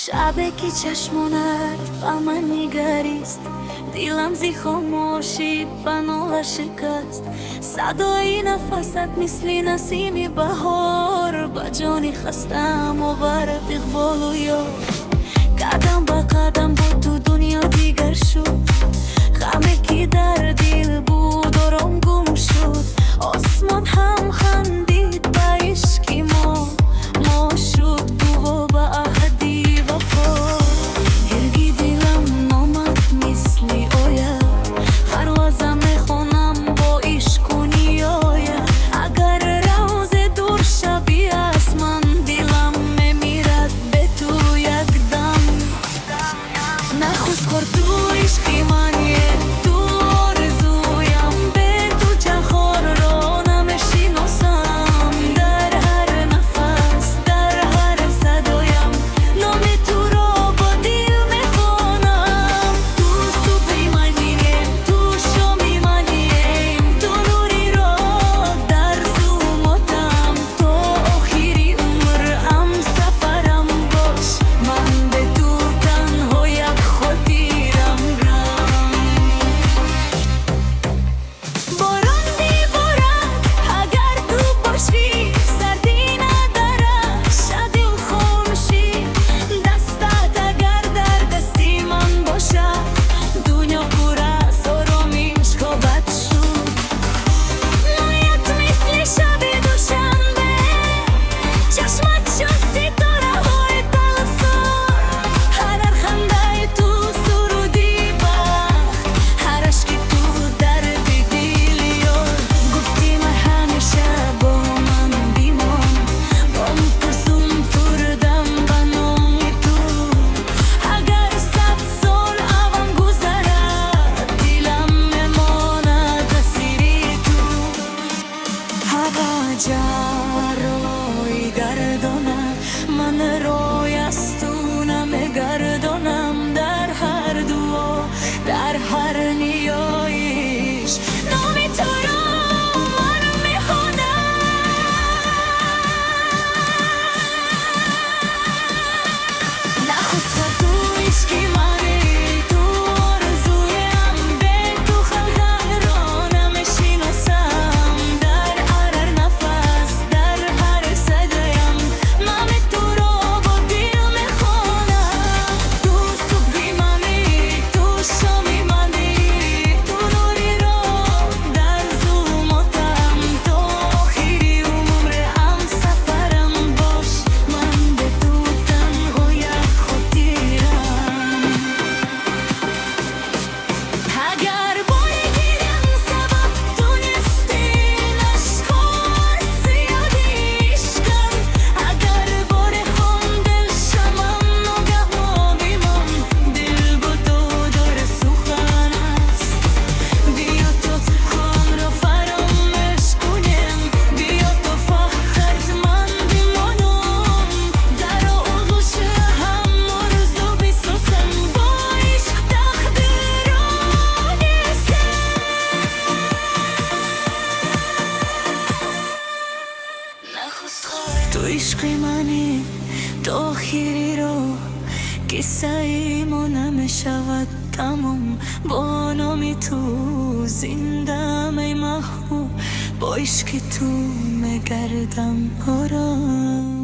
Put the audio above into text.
شبه که چشمونت با من نگریست، دیلم زی خاموشی بنالا شکست. صدای نفست مثل نسیم بهار، با جانی خستم و برد اقبال و یار. قدم با قدم با تو دنیا دیگر شد، غمه که در دل بود آرام گم شد. آسمان هم خندید با عشق ما شد گواه با عهدی وفا. هرگی دلم نامد مثل آید، خروازم میخونم با عشق و نیاید. اگر روز دور شبی از من، دلم میمیرد به تو یک دم. نخوز کر تو عشقی منی، تو آرزویم، به تو چهار را نمیشناسم. در هر نفس، در هر صدایم، نام تو را با دل میخوانم. تو صبحی منی، تو شامی منی، تو نوری را در ظلماتم. تو آخری عمرم سفرم باش، من به تو تنها یک خاطرم رم. باران میبارد اگر تو باشی، سردی ندارد شادی و خاموشی. دستت اگر در دستی من باشد، دنیا پر از آرامش خواهد شد. مایت مثل شب دوشنبه، چشمت شد ستاره های تلسار. هر خنده تو سرودی بخت، هر عشق تو درد دل یار. گفتی من همیشه با من بیمان، با مترسم فردم به نام تو. اگر 100 سال اوان گذرد، دلم میماند اسیر تو. هوا جرای گردانم، من روی از تو نمیگردانم. در هر دعا، در هر نیایش، نام تو را من میخوانم. نخوز کر تو عشقی منی، تو آرزویم، به تو خلق را نمیشناسم. در هر نفس، در هر صدایم، نام تو را با دل میخوانم. تو صبحی منی، تو شامی منی، تو نوری را در ظلماتم. تو آخری عمرم سفرم باش، من به تو تنها یک خاطرم. اگر بایگیرم سبب دونستی، نشکار زیادی عشقم. اگر بار خون دل شمم، ناگهان بیمم، دل با تو داره سخن است. بیا تو خون را فراموش کنیم، بیا تو فقط من بمانم. در آغوش هم آرزو بسازم، با عشق تقدیر را نیستم. تو عشقی منی، تو آخری رو، قصه ای ما نمیشود تمام. با نام تو زنده می محبوب، با عشق تو میگردم آرام.